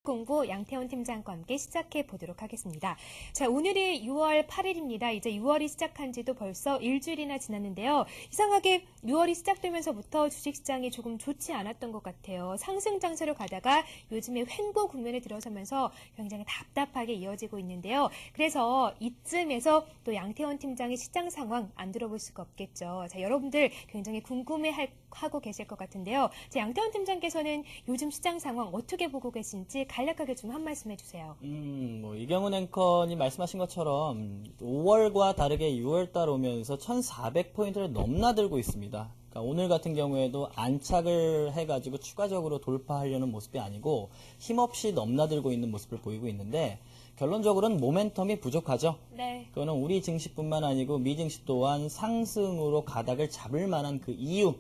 공부 양태원 팀장과 함께 시작해 보도록 하겠습니다. 자, 오늘이 6월 8일입니다. 이제 6월이 시작한 지도 벌써 일주일이나 지났는데요. 이상하게 6월이 시작되면서부터 주식시장이 조금 좋지 않았던 것 같아요. 상승 장세로 가다가 요즘에 횡보 국면에 들어서면서 굉장히 답답하게 이어지고 있는데요. 그래서 이쯤에서 또 양태원 팀장의 시장 상황 안 들어볼 수가 없겠죠. 자, 여러분들 굉장히 궁금해하고 계실 것 같은데요. 자, 양태원 팀장께서는 요즘 시장 상황 어떻게 보고 계신지 간략하게 좀 한 말씀 해주세요. 이경훈 앵커님 말씀하신 것처럼 5월과 다르게 6월달 오면서 1,400포인트를 넘나들고 있습니다. 그러니까 오늘 같은 경우에도 안착을 해가지고 추가적으로 돌파하려는 모습이 아니고 힘없이 넘나들고 있는 모습을 보이고 있는데 결론적으로는 모멘텀이 부족하죠. 네. 그거는 우리 증시뿐만 아니고 미증시 또한 상승으로 가닥을 잡을 만한 그 이유,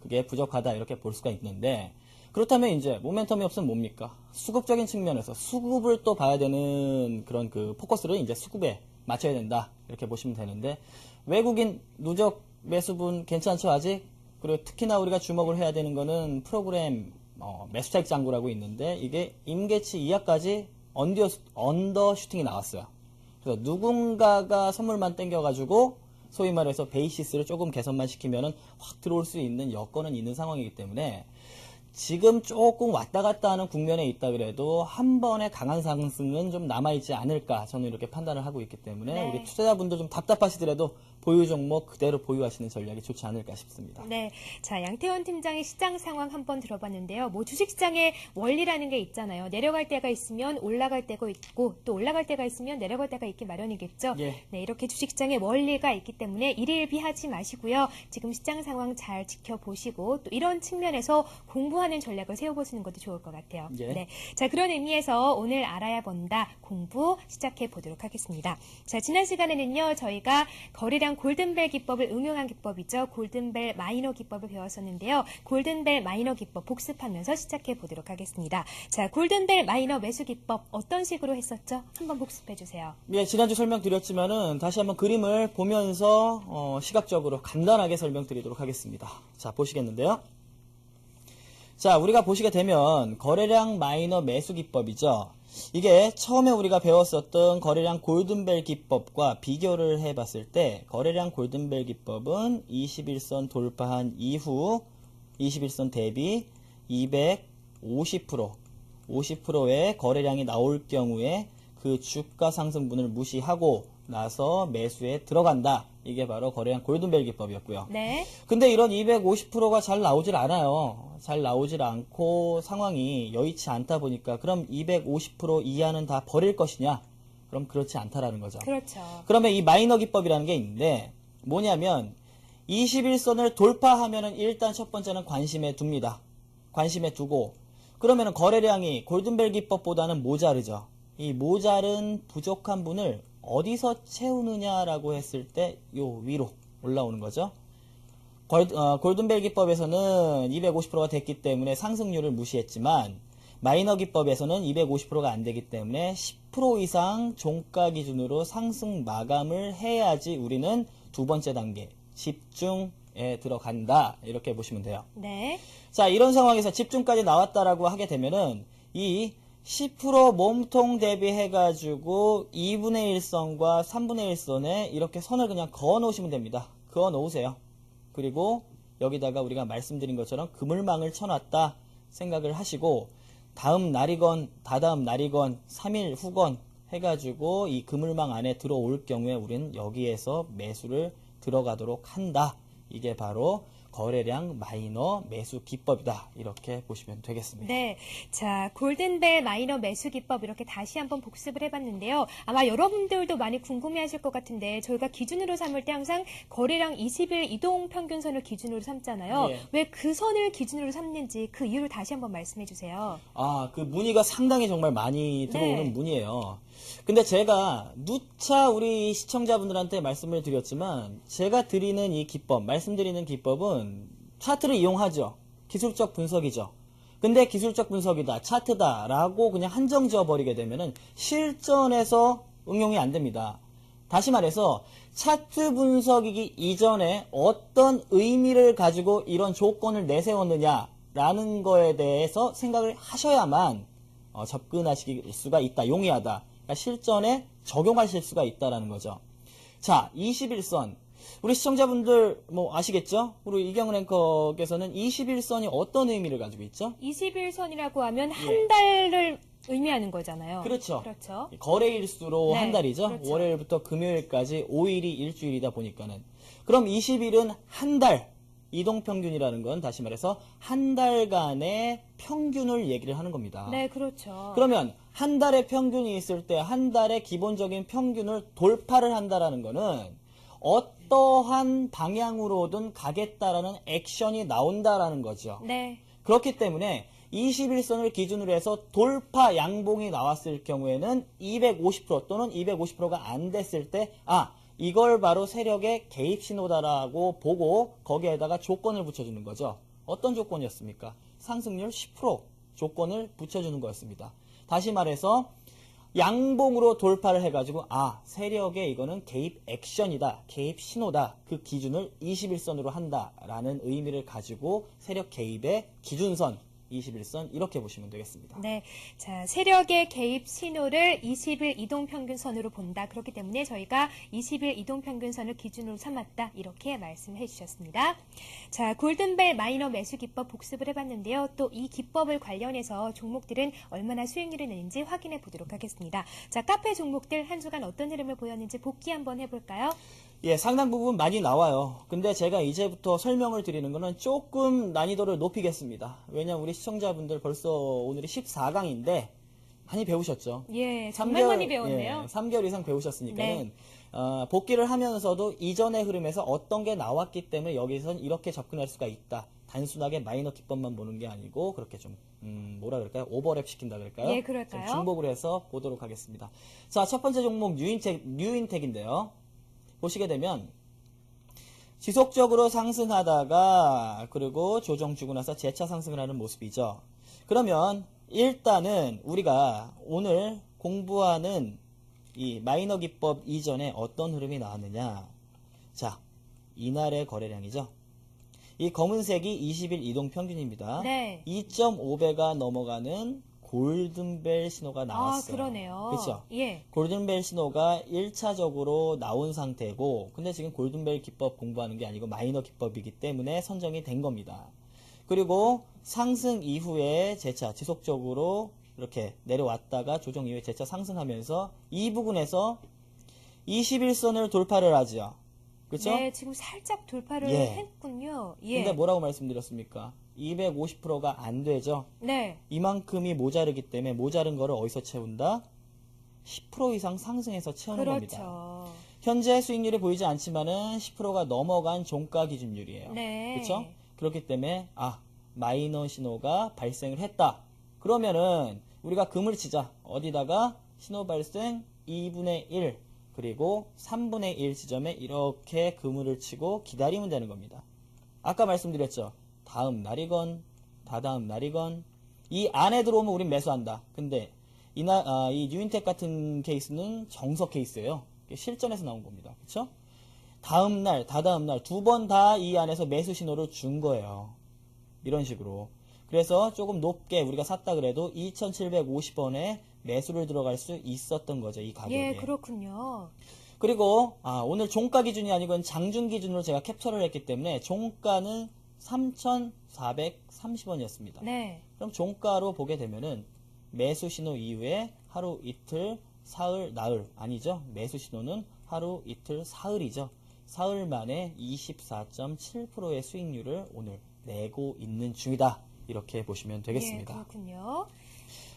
그게 부족하다 이렇게 볼 수가 있는데 그렇다면 이제 모멘텀이 없으면 뭡니까? 수급적인 측면에서 수급을 또 봐야 되는 그런 그 포커스를 이제 수급에 맞춰야 된다 이렇게 보시면 되는데 외국인 누적 매수분 괜찮죠 아직? 그리고 특히나 우리가 주목을 해야 되는 거는 프로그램 매수 차익 잔고라고 있는데 이게 임계치 이하까지 언더 슈팅이 나왔어요. 그래서 누군가가 선물만 땡겨가지고 소위 말해서 베이시스를 조금 개선만 시키면은 확 들어올 수 있는 여건은 있는 상황이기 때문에 지금 조금 왔다 갔다 하는 국면에 있다 그래도 한 번의 강한 상승은 좀 남아있지 않을까 저는 이렇게 판단을 하고 있기 때문에 네. 우리 투자자분들 좀 답답하시더라도 보유 종목 그대로 보유하시는 전략이 좋지 않을까 싶습니다. 네. 자, 양태원 팀장의 시장 상황 한번 들어봤는데요. 뭐 주식시장의 원리라는 게 있잖아요. 내려갈 때가 있으면 올라갈 때가 있고 또 올라갈 때가 있으면 내려갈 때가 있기 마련이겠죠. 예. 네, 이렇게 주식시장의 원리가 있기 때문에 일일비하지 마시고요. 지금 시장 상황 잘 지켜보시고 또 이런 측면에서 공부하는 전략을 세워보시는 것도 좋을 것 같아요. 예. 네. 자, 그런 의미에서 오늘 알아야 본다 공부 시작해 보도록 하겠습니다. 자, 지난 시간에는요. 저희가 거래량 골든벨 기법을 응용한 기법이죠. 골든벨 마이너 기법을 배웠었는데요. 골든벨 마이너 기법 복습하면서 시작해 보도록 하겠습니다. 자, 골든벨 마이너 매수 기법 어떤 식으로 했었죠? 한번 복습해 주세요. 예, 지난주 설명드렸지만은 다시 한번 그림을 보면서 시각적으로 간단하게 설명드리도록 하겠습니다. 자, 보시겠는데요. 자, 우리가 보시게 되면 거래량 마이너 매수 기법이죠. 이게 처음에 우리가 배웠었던 거래량 골든벨 기법과 비교를 해봤을 때 거래량 골든벨 기법은 21선 돌파한 이후 21선 대비 50%의 거래량이 나올 경우에 그 주가 상승분을 무시하고 나서 매수에 들어간다. 이게 바로 거래량 골든벨 기법이었고요. 네. 근데 이런 250%가 잘 나오질 않아요. 잘 나오질 않고 상황이 여의치 않다 보니까 그럼 250% 이하는 다 버릴 것이냐? 그럼 그렇지 않다라는 거죠. 그렇죠. 그러면 이 마이너 기법이라는 게 있는데 뭐냐면 21선을 돌파하면은 일단 첫 번째는 관심에 둡니다. 관심에 두고 그러면은 거래량이 골든벨 기법보다는 모자르죠. 이 모자른 부족한 분을 어디서 채우느냐라고 했을 때 요 위로 올라오는 거죠. 골든벨 기법에서는 250%가 됐기 때문에 상승률을 무시했지만 마이너 기법에서는 250%가 안 되기 때문에 10% 이상 종가 기준으로 상승 마감을 해야지 우리는 두 번째 단계 집중에 들어간다 이렇게 보시면 돼요. 네. 자, 이런 상황에서 집중까지 나왔다라고 하게 되면은 이 10% 몸통 대비해가지고 2분의 1선과 3분의 1선에 이렇게 선을 그냥 그어 놓으시면 됩니다. 그어 놓으세요. 그리고 여기다가 우리가 말씀드린 것처럼 그물망을 쳐놨다 생각을 하시고 다음 날이건 다다음 날이건 3일 후건 해가지고 이 그물망 안에 들어올 경우에 우리는 여기에서 매수를 들어가도록 한다. 이게 바로 거래량 마이너 매수 기법이다. 이렇게 보시면 되겠습니다. 네. 자, 골든벨 마이너 매수 기법 이렇게 다시 한번 복습을 해봤는데요. 아마 여러분들도 많이 궁금해 하실 것 같은데 저희가 기준으로 삼을 때 항상 거래량 20일 이동 평균선을 기준으로 삼잖아요. 예. 왜 그 선을 기준으로 삼는지 그 이유를 다시 한번 말씀해 주세요. 아, 그 문의가 상당히 정말 많이 들어오는 네. 문의예요. 근데 제가 누차 우리 시청자분들한테 말씀을 드렸지만 제가 드리는 이 기법, 말씀드리는 기법은 차트를 이용하죠. 기술적 분석이죠. 근데 기술적 분석이다, 차트다 라고 그냥 한정 지어버리게 되면은 실전에서 응용이 안 됩니다. 다시 말해서 차트 분석이기 이전에 어떤 의미를 가지고 이런 조건을 내세웠느냐라는 거에 대해서 생각을 하셔야만 접근하실 수가 있다. 용이하다. 그러니까 실전에 적용하실 수가 있다라는 거죠. 자, 21선. 우리 시청자분들 뭐 아시겠죠? 우리 이경은 앵커께서는 21선이 어떤 의미를 가지고 있죠? 20일선이라고 하면 예. 한 달을 의미하는 거잖아요. 그렇죠. 그렇죠. 거래일수로 네, 한 달이죠. 그렇죠. 월요일부터 금요일까지 5일이 일주일이다 보니까는. 그럼 20일은 한 달. 이동평균이라는 건 다시 말해서 한 달간의 평균을 얘기를 하는 겁니다. 네, 그렇죠. 그러면 한 달의 평균이 있을 때 한 달의 기본적인 평균을 돌파를 한다라는 거는 어떠한 방향으로든 가겠다라는 액션이 나온다라는 거죠. 네. 그렇기 때문에 21선을 기준으로 해서 돌파 양봉이 나왔을 경우에는 250% 또는 250%가 안 됐을 때, 이걸 바로 세력의 개입 신호다라고 보고 거기에다가 조건을 붙여주는 거죠. 어떤 조건이었습니까? 상승률 10% 조건을 붙여주는 거였습니다. 다시 말해서 양봉으로 돌파를 해가지고 세력의 이거는 개입 액션이다. 개입 신호다. 그 기준을 21선으로 한다라는 의미를 가지고 세력 개입의 기준선 21선 이렇게 보시면 되겠습니다. 네. 자, 세력의 개입 신호를 20일 이동평균선으로 본다. 그렇기 때문에 저희가 20일 이동평균선을 기준으로 삼았다. 이렇게 말씀해 주셨습니다. 자, 골든벨 마이너 매수 기법 복습을 해봤는데요. 또 이 기법을 관련해서 종목들은 얼마나 수익률을 내는지 확인해 보도록 하겠습니다. 자, 카페 종목들 한 주간 어떤 흐름을 보였는지 복귀 한번 해볼까요? 예, 상당 부분 많이 나와요. 근데 제가 이제부터 설명을 드리는 거는 조금 난이도를 높이겠습니다. 왜냐면 우리 시청자분들 벌써 오늘이 14강인데 많이 배우셨죠? 예, 정말 많이 배웠네요. 예, 3개월 이상 배우셨으니까는 네. 복귀를 하면서도 이전의 흐름에서 어떤 게 나왔기 때문에 여기선 이렇게 접근할 수가 있다. 단순하게 마이너 기법만 보는 게 아니고 그렇게 좀 뭐라 그럴까요? 오버랩 시킨다 그럴까요? 예, 그럴까요? 좀 중복을 해서 보도록 하겠습니다. 자, 첫 번째 종목 뉴인텍인데요. 보시게 되면 지속적으로 상승하다가 그리고 조정 주고 나서 재차 상승을 하는 모습이죠. 그러면 일단은 우리가 오늘 공부하는 이 마이너 기법 이전에 어떤 흐름이 나왔느냐. 자, 이날의 거래량이죠. 이 검은색이 20일 이동 평균입니다. 네. 2.5배가 넘어가는 골든벨 신호가 나왔어요. 그러네요. 그렇죠? 예. 골든벨 신호가 1차적으로 나온 상태고 근데 지금 골든벨 기법 공부하는 게 아니고 마이너 기법이기 때문에 선정이 된 겁니다. 그리고 상승 이후에 재차 지속적으로 이렇게 내려왔다가 조정 이후에 재차 상승하면서 이 부분에서 21선을 돌파를 하죠. 그렇죠? 네, 지금 살짝 돌파를 예. 했군요. 예. 근데 뭐라고 말씀드렸습니까? 250%가 안 되죠. 네. 이만큼이 모자르기 때문에 모자른 거를 어디서 채운다? 10% 이상 상승해서 채우는 겁니다. 그렇죠. 현재 수익률이 보이지 않지만은 10%가 넘어간 종가 기준율이에요. 네. 그렇죠? 그렇기 때문에 마이너 신호가 발생을 했다. 그러면은 우리가 금을 치자. 어디다가 신호 발생 2분의 1 그리고 3분의 1 지점에 이렇게 그물을 치고 기다리면 되는 겁니다. 아까 말씀드렸죠. 다음 날이건 다다음 날이건 이 안에 들어오면 우린 매수한다. 근데 이 뉴인텍 같은 케이스는 정석 케이스예요. 실전에서 나온 겁니다. 그렇죠? 다음 날, 다다음 날 두 번 다 이 안에서 매수 신호를 준 거예요. 이런 식으로. 그래서 조금 높게 우리가 샀다 그래도 2,750원에 매수를 들어갈 수 있었던 거죠. 이 가격에. 예, 그렇군요. 그리고 오늘 종가 기준이 아니고 장중 기준으로 제가 캡처를 했기 때문에 종가는 3,430원이었습니다. 네. 그럼 종가로 보게 되면은 매수 신호 이후에 하루 이틀 사흘 나흘 아니죠. 매수 신호는 하루 이틀 사흘이죠. 사흘 만에 24.7%의 수익률을 오늘 내고 있는 중이다. 이렇게 보시면 되겠습니다. 예, 그렇군요.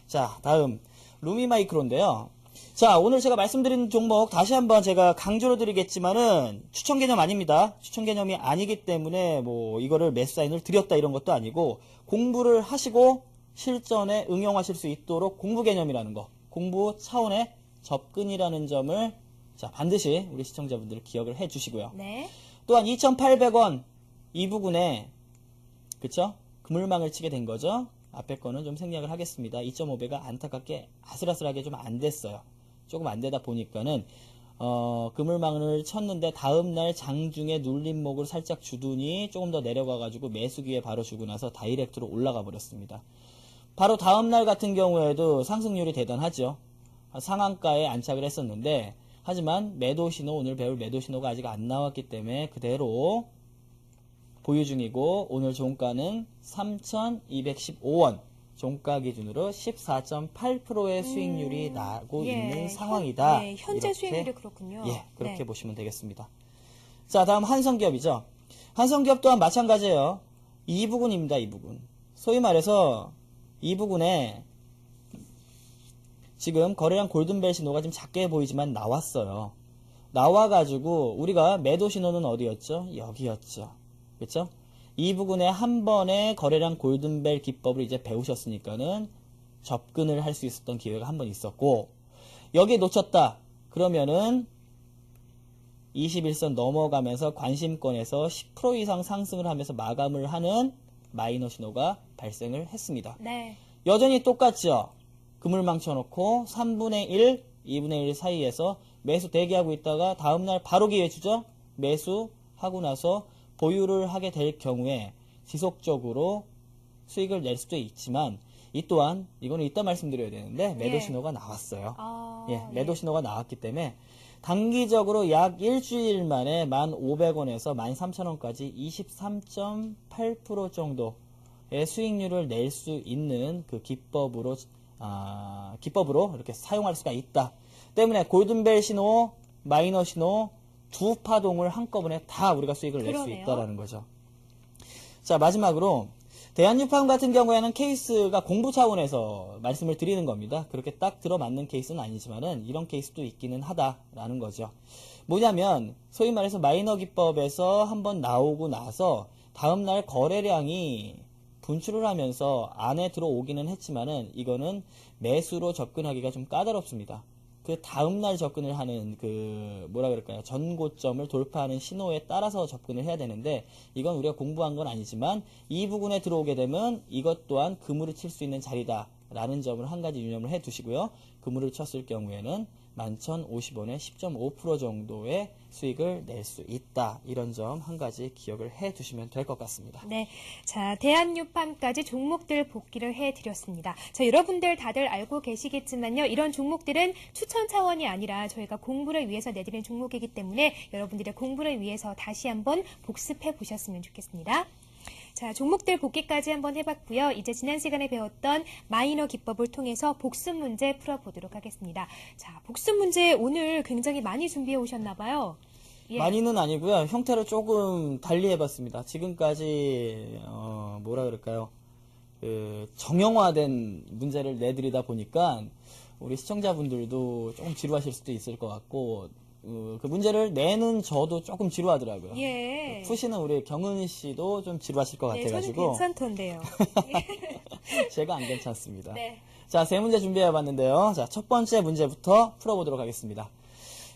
자, 다음 루미마이크로인데요. 자, 오늘 제가 말씀드린 종목 다시 한번 제가 강조를 드리겠지만은 추천 개념 아닙니다. 추천 개념이 아니기 때문에 뭐 이거를 매수 사인을 드렸다 이런 것도 아니고 공부를 하시고 실전에 응용하실 수 있도록 공부 개념이라는 거, 공부 차원의 접근이라는 점을 자, 반드시 우리 시청자분들 기억을 해 주시고요. 네. 또한 2,800원 이 부분에 그쵸? 그물망을 치게 된 거죠. 앞에 거는 좀 생략을 하겠습니다. 2.5배가 안타깝게 아슬아슬하게 좀 안 됐어요. 조금 안 되다 보니까는 그물망을 쳤는데 다음날 장중에 눌림목을 살짝 주더니 조금 더 내려가가지고 매수 기회 바로 주고 나서 다이렉트로 올라가 버렸습니다. 바로 다음 날 같은 경우에도 상승률이 대단하죠. 상한가에 안착을 했었는데 하지만 매도 신호, 오늘 배울 매도 신호가 아직 안 나왔기 때문에 그대로 보유 중이고 오늘 종가는 3,215원. 종가 기준으로 14.8%의 수익률이 나고 있는 상황이다. 현재 이렇게, 수익률이 그렇군요. 그렇게 보시면 되겠습니다. 자, 다음 한성기업이죠. 한성기업 또한 마찬가지예요. 이 부분입니다. 이 부분. 소위 말해서 이 부분에 지금 거래량 골든벨 신호가 좀 작게 보이지만 나왔어요. 나와가지고 우리가 매도 신호는 어디였죠? 여기였죠. 그렇죠? 이 부분에 한 번에 거래량 골든벨 기법을 이제 배우셨으니까는 접근을 할 수 있었던 기회가 한 번 있었고 여기에 놓쳤다. 그러면은 21선 넘어가면서 관심권에서 10% 이상 상승을 하면서 마감을 하는 마이너 신호가 발생을 했습니다. 네. 여전히 똑같죠. 금을 망쳐놓고 3분의 1, 2분의 1 사이에서 매수 대기하고 있다가 다음날 바로 기회 주죠. 매수하고 나서 보유를 하게 될 경우에 지속적으로 수익을 낼 수도 있지만 이 또한 이거는 이따 말씀드려야 되는데 매도 신호가 나왔어요. 매도 신호가 나왔기 때문에 단기적으로 약 일주일 만에 1,500원에서 13,000원까지 23.8% 정도의 수익률을 낼 수 있는 그 기법으로 이렇게 사용할 수가 있다. 때문에 골든벨 신호, 마이너 신호 두 파동을 한꺼번에 다 우리가 수익을 낼 수 있다라는 거죠. 자, 마지막으로 대한유팜 같은 경우에는 케이스가 공부 차원에서 말씀을 드리는 겁니다. 그렇게 딱 들어맞는 케이스는 아니지만은 이런 케이스도 있기는 하다라는 거죠. 뭐냐면 소위 말해서 마이너 기법에서 한번 나오고 나서 다음날 거래량이 분출을 하면서 안에 들어오기는 했지만은 이거는 매수로 접근하기가 좀 까다롭습니다. 그 다음날 접근을 하는 전고점을 돌파하는 신호에 따라서 접근을 해야 되는데 이건 우리가 공부한 건 아니지만 이 부분에 들어오게 되면 이것 또한 그물을 칠 수 있는 자리다 라는 점을 한 가지 유념을 해 두시고요. 그물을 쳤을 경우에는 11,050원에 10.5% 정도의 수익을 낼 수 있다. 이런 점 한 가지 기억을 해 두시면 될 것 같습니다. 네. 자, 대한유팜까지 종목들 복기를 해 드렸습니다. 자, 여러분들 다들 알고 계시겠지만요. 이런 종목들은 추천 차원이 아니라 저희가 공부를 위해서 내드린 종목이기 때문에 여러분들의 공부를 위해서 다시 한번 복습해 보셨으면 좋겠습니다. 자, 종목들 복기까지 한번 해봤고요. 이제 지난 시간에 배웠던 마이너 기법을 통해서 복습 문제 풀어보도록 하겠습니다. 자, 복습 문제 오늘 굉장히 많이 준비해 오셨나 봐요. 많이는 아니고요. 형태를 조금 달리 해봤습니다. 지금까지 정형화된 문제를 내드리다 보니까 우리 시청자분들도 조금 지루하실 수도 있을 것 같고 그 문제를 내는 저도 조금 지루하더라고요. 푸시는 우리 경은 씨도 좀 지루하실 것 같아가지고. 저는 괜찮던데요. 제가 안 괜찮습니다. 네. 자, 세 문제 준비해봤는데요. 자, 첫 번째 문제부터 풀어보도록 하겠습니다.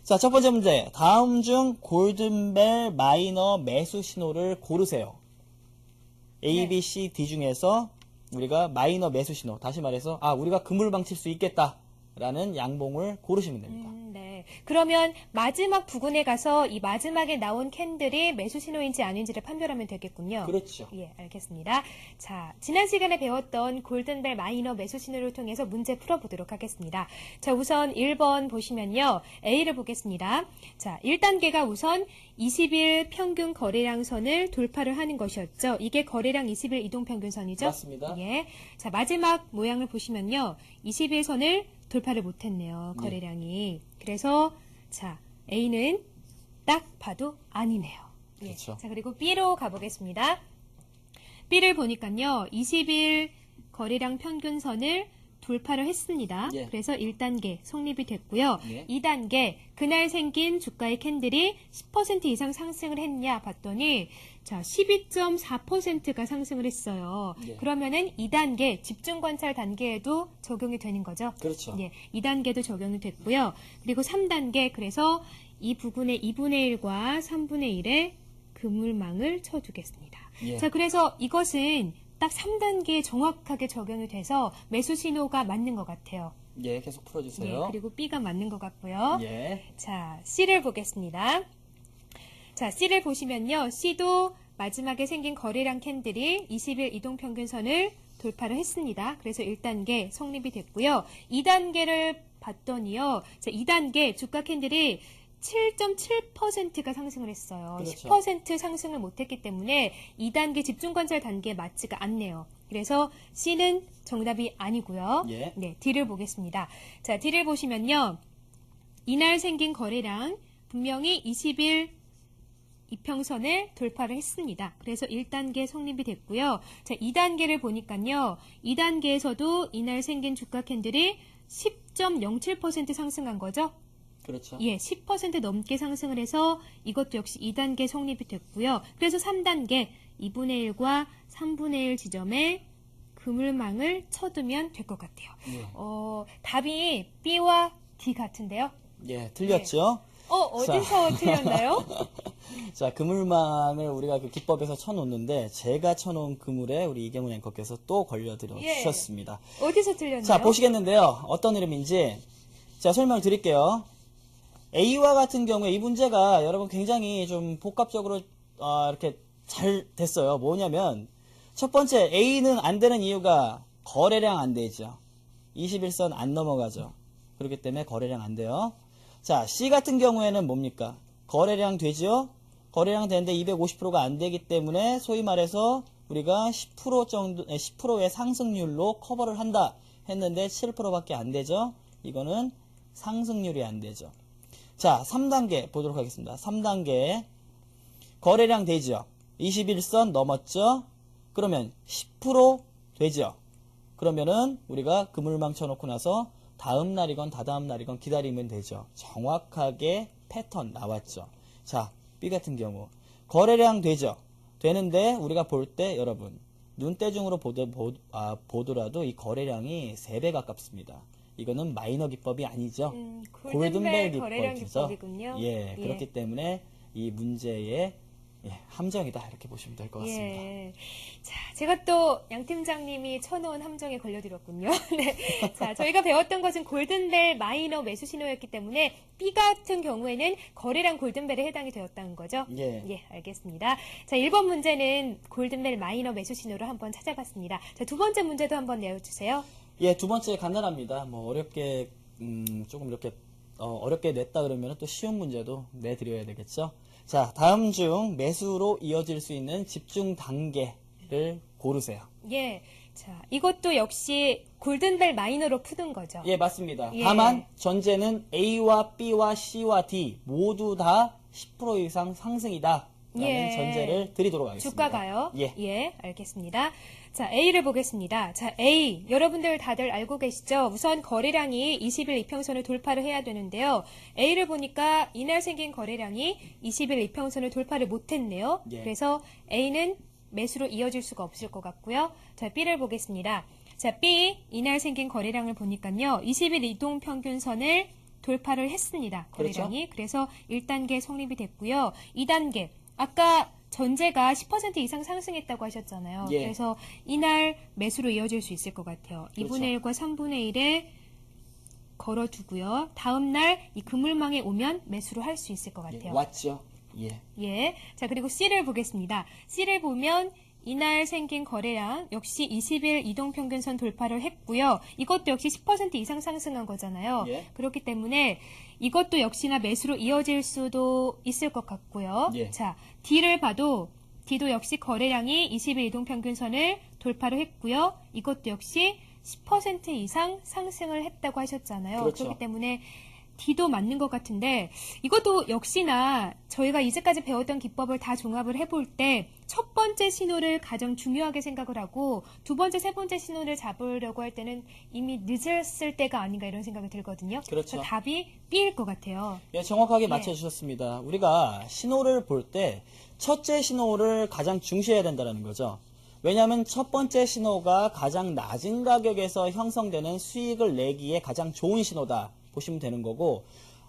자, 첫 번째 문제. 다음 중 골든벨 마이너 매수 신호를 고르세요. A, B, C, D 중에서 우리가 마이너 매수 신호, 다시 말해서 우리가 그물망 칠 수 있겠다 라는 양봉을 고르시면 됩니다. 네. 그러면 마지막 부근에 가서 이 마지막에 나온 캔들이 매수 신호인지 아닌지를 판별하면 되겠군요. 그렇죠. 예, 알겠습니다. 자, 지난 시간에 배웠던 골든벨 마이너 매수 신호를 통해서 문제 풀어보도록 하겠습니다. 자, 우선 1번 보시면요. A를 보겠습니다. 자, 1단계가 우선 20일 평균 거래량 선을 돌파를 하는 것이었죠. 이게 거래량 20일 이동평균선이죠? 맞습니다. 예. 자, 마지막 모양을 보시면요. 20일 선을 돌파를 못했네요. 거래량이. 그래서 자, A는 딱 봐도 아니네요. 예. 그렇죠. 자, 그리고 B로 가보겠습니다. B를 보니까요. 20일 거래량 평균선을 돌파를 했습니다. 예. 그래서 1단계 성립이 됐고요. 예. 2단계 그날 생긴 주가의 캔들이 10% 이상 상승을 했냐 봤더니 자 12.4%가 상승을 했어요. 예. 그러면은 2단계 집중 관찰 단계에도 적용이 되는 거죠. 그렇죠. 예, 2단계도 적용이 됐고요. 그리고 3단계 그래서 이 부분의 2분의 1과 3분의 1의 그물망을 쳐주겠습니다. 예. 자, 그래서 이것은 딱 3단계에 정확하게 적용이 돼서 매수 신호가 맞는 것 같아요. 예, 계속 풀어주세요. 예, 그리고 B가 맞는 것 같고요. 예. 자, C를 보겠습니다. 자, C를 보시면요. C도 마지막에 생긴 거래량 캔들이 20일 이동평균선을 돌파를 했습니다. 그래서 1단계 성립이 됐고요. 2단계를 봤더니요. 자, 2단계 주가 캔들이 7.7%가 상승을 했어요. 그렇죠. 10% 상승을 못했기 때문에 2단계 집중관찰 단계에 맞지가 않네요. 그래서 C는 정답이 아니고요. 예. 네, D를 보겠습니다. 자, D를 보시면요. 이날 생긴 거래량 분명히 20일 이평선을 돌파를 했습니다. 그래서 1단계 성립이 됐고요. 자, 2단계를 보니까요. 2단계에서도 이날 생긴 주가 캔들이 10.07% 상승한 거죠. 그렇죠. 예, 10% 넘게 상승을 해서 이것도 역시 2단계 성립이 됐고요. 그래서 3단계 2분의 1과 3분의 1 지점에 그물망을 쳐두면 될 것 같아요. 예. 답이 B와 D 같은데요. 예, 틀렸죠? 어디서 틀렸나요? 자, 그물망을 우리가 그 기법에서 쳐놓는데 제가 쳐놓은 그물에 우리 이경훈 앵커께서 또 걸려들어 예. 주셨습니다. 어디서 틀렸나요? 자, 보시겠는데요. 어떤 흐름인지 제가 설명을 드릴게요. A와 같은 경우에 이 문제가 여러분 굉장히 좀 복합적으로 이렇게 잘 됐어요. 뭐냐면 첫 번째 A는 안 되는 이유가 거래량 안 되죠. 21선 안 넘어가죠. 그렇기 때문에 거래량 안 돼요. 자, C 같은 경우에는 뭡니까? 거래량 되죠? 거래량 되는데 250%가 안 되기 때문에 소위 말해서 우리가 10% 정도, 10%의 상승률로 커버를 한다 했는데 7%밖에 안 되죠? 이거는 상승률이 안 되죠. 자, 3단계 보도록 하겠습니다. 3단계 거래량 되죠? 21선 넘었죠? 그러면 10% 되죠? 그러면은 우리가 그물망 쳐놓고 나서 다음 날이건 다다음 날이건 기다리면 되죠. 정확하게 패턴 나왔죠. 자, B 같은 경우 거래량 되죠? 되는데 우리가 볼 때 여러분 눈대중으로 보더라도 이 거래량이 3배 가깝습니다. 이거는 마이너 기법이 아니죠. 골든벨 거래량 기법이죠. 기법이군요. 예, 그렇기 때문에 이 문제의 함정이다 이렇게 보시면 될 것 같습니다. 예. 자, 제가 또 양 팀장님이 쳐놓은 함정에 걸려들었군요. 네. 자, 저희가 배웠던 것은 골든벨 마이너 매수 신호였기 때문에 B 같은 경우에는 거래량 골든벨에 해당이 되었다는 거죠. 예. 알겠습니다. 자, 1번 문제는 골든벨 마이너 매수 신호로 한번 찾아봤습니다. 자, 두 번째 문제도 한번 내어주세요. 예, 두 번째 간단합니다. 뭐 어렵게 조금 이렇게 어렵게 냈다 그러면 또 쉬운 문제도 내드려야 되겠죠. 자, 다음 중 매수로 이어질 수 있는 집중 단계를 고르세요. 예. 자, 이것도 역시 골든벨 마이너로 푸는 거죠. 예, 맞습니다. 예. 다만 전제는 A와 B와 C와 D 모두 다 10% 이상 상승이다. 라는 예. 전제를 드리도록 하겠습니다. 주가가요? 예. 알겠습니다. 자, A를 보겠습니다. 자, A. 여러분들 다들 알고 계시죠? 우선 거래량이 20일 이평선을 돌파를 해야 되는데요. A를 보니까 이날 생긴 거래량이 20일 이평선을 돌파를 못했네요. 예. 그래서 A는 매수로 이어질 수가 없을 것 같고요. 자, B를 보겠습니다. 자, B. 이날 생긴 거래량을 보니까요. 20일 이동평균선을 돌파를 했습니다. 거래량이. 그래서 1단계 성립이 됐고요. 2단계. 아까 전제가 10% 이상 상승했다고 하셨잖아요. 예. 그래서 이날 매수로 이어질 수 있을 것 같아요. 그렇죠. 2분의 1과 3분의 1에 걸어두고요. 다음 날 이 그물망에 오면 매수로 할 수 있을 것 예, 같아요. 왔죠. 예. 예. 자, 그리고 C를 보겠습니다. C를 보면 이날 생긴 거래량 역시 20일 이동평균선 돌파를 했고요. 이것도 역시 10% 이상 상승한 거잖아요. 예. 그렇기 때문에 이것도 역시나 매수로 이어질 수도 있을 것 같고요. 예. 자, D를 봐도 D도 역시 거래량이 20일 이동평균선을 돌파를 했고요. 이것도 역시 10% 이상 상승을 했다고 하셨잖아요. 그렇죠. 그렇기 때문에 D도 맞는 것 같은데 이것도 역시나 저희가 이제까지 배웠던 기법을 다 종합을 해볼 때 첫 번째 신호를 가장 중요하게 생각을 하고 두 번째, 세 번째 신호를 잡으려고 할 때는 이미 늦었을 때가 아닌가 이런 생각이 들거든요. 그렇죠. 그래서 답이 B일 것 같아요. 예, 정확하게 맞춰주셨습니다. 우리가 신호를 볼 때 첫째 신호를 가장 중시해야 된다는 거죠. 왜냐하면 첫 번째 신호가 가장 낮은 가격에서 형성되는 수익을 내기에 가장 좋은 신호다 보시면 되는 거고,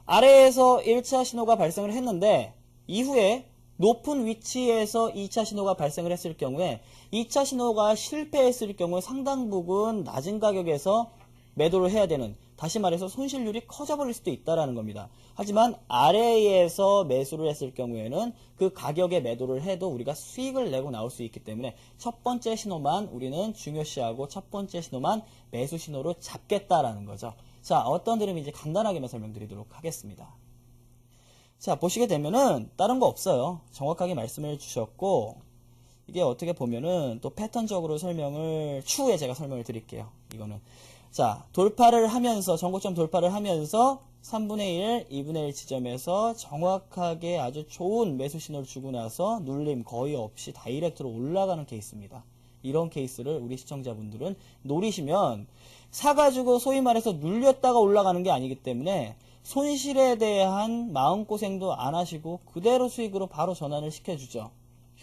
아래에서 1차 신호가 발생을 했는데 이후에 높은 위치에서 2차 신호가 발생을 했을 경우에 2차 신호가 실패했을 경우에 상당 부분 낮은 가격에서 매도를 해야 되는 다시 말해서 손실률이 커져버릴 수도 있다라는 겁니다. 하지만 아래에서 매수를 했을 경우에는 그 가격에 매도를 해도 우리가 수익을 내고 나올 수 있기 때문에 첫 번째 신호만 우리는 중요시하고 첫 번째 신호만 매수 신호로 잡겠다라는 거죠. 자, 어떤 흐름인지 간단하게만 설명드리도록 하겠습니다. 자, 보시게 되면은 다른 거 없어요. 정확하게 말씀을 주셨고, 이게 어떻게 보면은 또 패턴적으로 추후에 제가 설명을 드릴게요. 이거는. 자, 돌파를 하면서, 전고점 돌파를 하면서 3분의 1, 2분의 1 지점에서 정확하게 아주 좋은 매수 신호를 주고 나서 눌림 거의 없이 다이렉트로 올라가는 케이스입니다. 이런 케이스를 우리 시청자분들은 노리시면 사가지고 소위 말해서 눌렸다가 올라가는 게 아니기 때문에 손실에 대한 마음고생도 안 하시고 그대로 수익으로 바로 전환을 시켜주죠.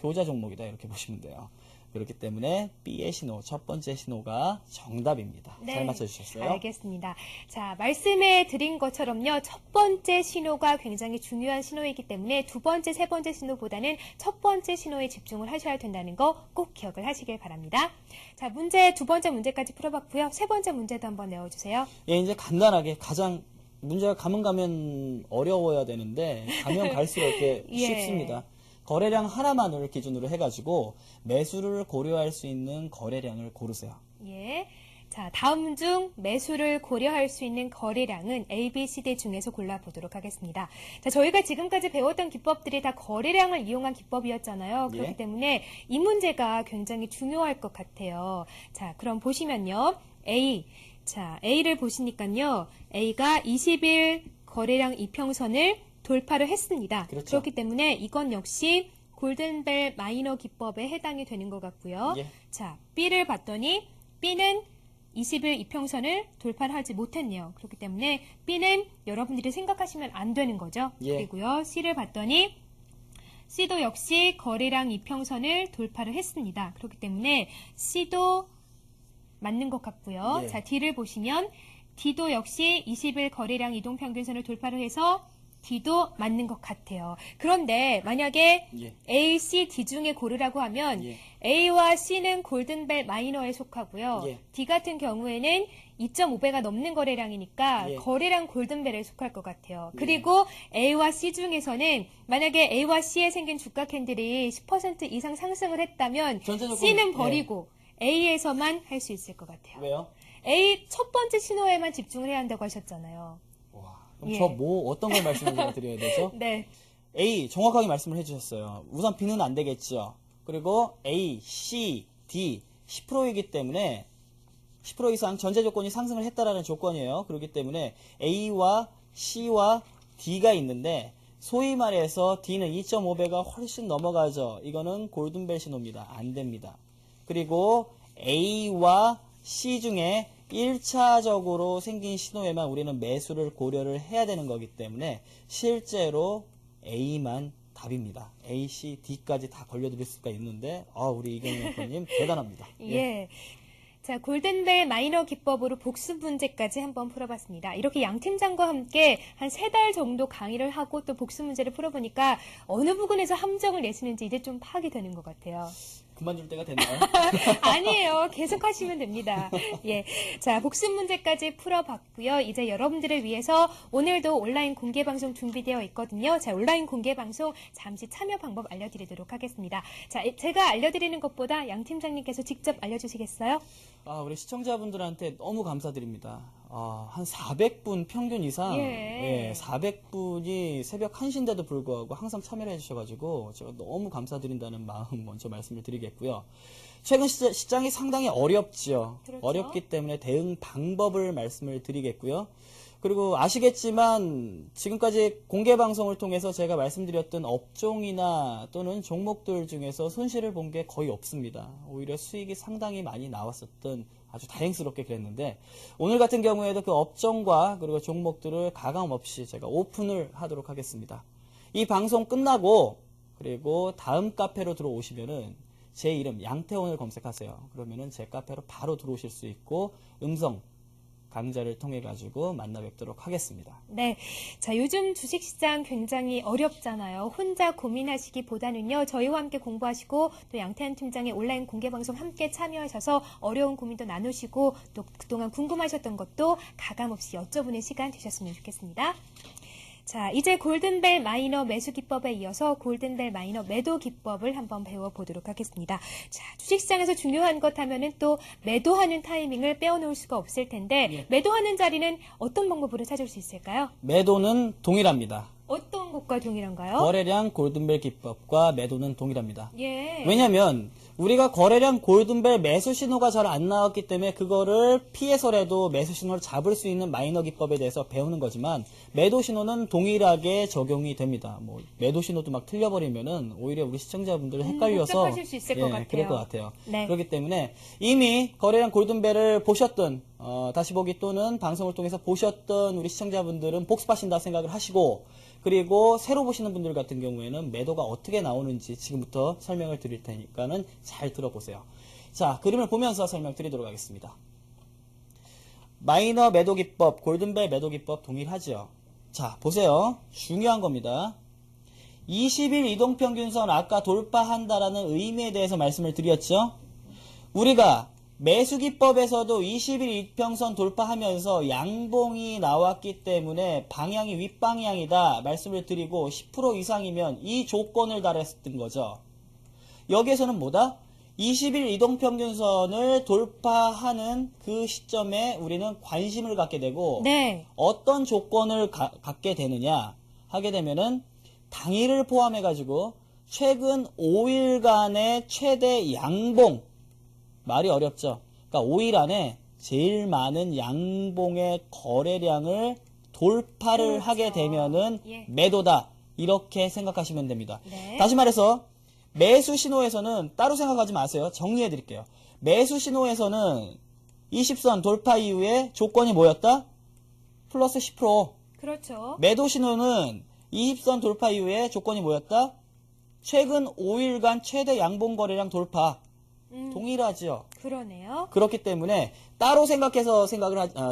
효자 종목이다 이렇게 보시면 돼요. 그렇기 때문에 B의 신호, 첫 번째 신호가 정답입니다. 네, 잘 맞춰주셨어요? 알겠습니다. 자, 말씀해 드린 것처럼요. 첫 번째 신호가 굉장히 중요한 신호이기 때문에 두 번째, 세 번째 신호보다는 첫 번째 신호에 집중을 하셔야 된다는 거 꼭 기억을 하시길 바랍니다. 자, 두 번째 문제까지 풀어봤고요. 세 번째 문제도 한번 내어주세요. 예, 이제 간단하게 가장 문제가 가면 어려워야 되는데 가면 갈수록 이렇게 예. 쉽습니다. 거래량 하나만을 기준으로 해가지고 매수를 고려할 수 있는 거래량을 고르세요. 예. 자, 다음 중 매수를 고려할 수 있는 거래량은 A, B, C, D 중에서 골라보도록 하겠습니다. 자, 저희가 지금까지 배웠던 기법들이 다 거래량을 이용한 기법이었잖아요. 그렇기 예. 때문에 이 문제가 굉장히 중요할 것 같아요. 자, 그럼 보시면요. A. 자, A를 보시니까요. A가 20일 거래량 이평선을 돌파를 했습니다. 그렇죠. 그렇기 때문에 이건 역시 골든벨 마이너 기법에 해당이 되는 것 같고요. 예. 자, B를 봤더니 B는 20일 이평선을 돌파를 하지 못했네요. 그렇기 때문에 B는 여러분들이 생각하시면 안 되는 거죠. 예. 그리고요, C를 봤더니 C도 역시 거래량 이평선을 돌파를 했습니다. 그렇기 때문에 C도 맞는 것 같고요. 예. 자, D를 보시면 D도 역시 20일 거래량 이동평균선을 돌파를 해서 D도 맞는 것 같아요. 그런데 만약에 예. A, C, D 중에 고르라고 하면 예. A와 C는 골든벨 마이너에 속하고요. 예. D 같은 경우에는 2.5배가 넘는 거래량이니까 예. 거래량 골든벨에 속할 것 같아요. 그리고 A와 C 중에서는 만약에 A와 C에 생긴 주가 캔들이 10% 이상 상승을 했다면 전체 조건, C는 버리고 A에서만 할 수 있을 것 같아요. 왜요? A 첫 번째 신호에만 집중을 해야 한다고 하셨잖아요. 와, 그럼 예. 저 어떤 걸 말씀을 드려야 되죠? 네. A 정확하게 말씀을 해주셨어요. 우선 B는 안 되겠죠. 그리고 A, C, D 10%이기 때문에 10% 이상 전제 조건이 상승을 했다라는 조건이에요. 그렇기 때문에 A와 C와 D가 있는데 소위 말해서 D는 2.5배가 훨씬 넘어가죠. 이거는 골든벨 신호입니다. 안 됩니다. 그리고 A와 C 중에 1차적으로 생긴 신호에만 우리는 매수를 고려를 해야 되는 거기 때문에 실제로 A만 답입니다. A, C, D까지 다 걸려드릴 수가 있는데 우리 이경영 프로님 대단합니다. 예. 자, 골든벨 마이너 기법으로 복습 문제까지 한번 풀어봤습니다. 이렇게 양 팀장과 함께 한 3달 정도 강의를 하고 또 복습 문제를 풀어보니까 어느 부분에서 함정을 내시는지 이제 좀 파악이 되는 것 같아요. 그만둘 때가 됐나요? 아니에요. 계속 하시면 됩니다. 예. 자, 복습 문제까지 풀어봤고요. 이제 여러분들을 위해서 오늘도 온라인 공개 방송 준비되어 있거든요. 자, 온라인 공개 방송 잠시 참여 방법 알려드리도록 하겠습니다. 자, 제가 알려드리는 것보다 양 팀장님께서 직접 알려주시겠어요? 우리 시청자분들한테 너무 감사드립니다. 한 400분 평균 이상, 예. 400분이 새벽 1시인데도 불구하고 항상 참여를 해주셔가지고 제가 너무 감사드린다는 마음 먼저 말씀을 드리겠고요. 최근 시장이 상당히 어렵지요. 그렇죠. 어렵기 때문에 대응 방법을 말씀을 드리겠고요. 그리고 아시겠지만 지금까지 공개 방송을 통해서 제가 말씀드렸던 업종이나 또는 종목들 중에서 손실을 본 게 거의 없습니다. 오히려 수익이 상당히 많이 나왔었던 아주 다행스럽게 그랬는데 오늘 같은 경우에도 그 업종과 그리고 종목들을 가감 없이 제가 오픈을 하도록 하겠습니다. 이 방송 끝나고 그리고 다음 카페로 들어오시면은 제 이름 양태원을 검색하세요. 그러면은 제 카페로 바로 들어오실 수 있고 음성 강좌를 통해 가지고 만나 뵙도록 하겠습니다. 네. 자, 요즘 주식시장 굉장히 어렵잖아요. 혼자 고민하시기보다는요, 저희와 함께 공부하시고, 또 양태한 팀장의 온라인 공개방송 함께 참여하셔서 어려운 고민도 나누시고, 또 그동안 궁금하셨던 것도 가감없이 여쭤보는 시간 되셨으면 좋겠습니다. 자, 이제 골든벨 마이너 매수 기법에 이어서 골든벨 마이너 매도 기법을 한번 배워보도록 하겠습니다. 자, 주식시장에서 중요한 것 하면은 또 매도하는 타이밍을 빼어놓을 수가 없을 텐데, 매도하는 자리는 어떤 방법으로 찾을 수 있을까요? 매도는 동일합니다. 어떤 것과 동일한가요? 거래량 골든벨 기법과 매도는 동일합니다. 예. 왜냐면 우리가 거래량 골든벨 매수 신호가 잘 안 나왔기 때문에 그거를 피해서라도 매수 신호를 잡을 수 있는 마이너 기법에 대해서 배우는 거지만 매도 신호는 동일하게 적용이 됩니다. 뭐 매도 신호도 막 틀려버리면은 오히려 우리 시청자분들 헷갈려서 복잡하실 수 있을 것 같아요. 그럴 것 같아요. 네. 그렇기 때문에 이미 거래량 골든벨을 보셨던 다시 보기 또는 방송을 통해서 보셨던 우리 시청자분들은 복습하신다 생각을 하시고 그리고 새로 보시는 분들 같은 경우에는 매도가 어떻게 나오는지 지금부터 설명을 드릴 테니까는 잘 들어보세요. 자, 그림을 보면서 설명드리도록 하겠습니다. 마이너 매도 기법, 골든벨 매도 기법 동일하죠. 자, 보세요. 중요한 겁니다. 20일 이동평균선 아까 돌파한다라는 의미에 대해서 말씀을 드렸죠. 우리가 매수기법에서도 20일 이평선 돌파하면서 양봉이 나왔기 때문에 방향이 윗방향이다 말씀을 드리고 10% 이상이면 이 조건을 달했던 거죠. 여기에서는 뭐다? 20일 이동평균선을 돌파하는 그 시점에 우리는 관심을 갖게 되고 네. 어떤 조건을 갖게 되느냐 하게 되면은 당일을 포함해 가지고 최근 5일간의 최대 양봉 말이 어렵죠. 그러니까 5일 안에 제일 많은 양봉의 거래량을 돌파를 그렇죠. 하게 되면은 예. 매도다. 이렇게 생각하시면 됩니다. 네. 다시 말해서 매수 신호에서는 따로 생각하지 마세요. 정리해 드릴게요. 매수 신호에서는 20선 돌파 이후에 조건이 뭐였다? 플러스 10%. 그렇죠. 매도 신호는 20선 돌파 이후에 조건이 뭐였다? 최근 5일간 최대 양봉 거래량 돌파. 동일하죠. 그러네요. 그렇기 때문에 따로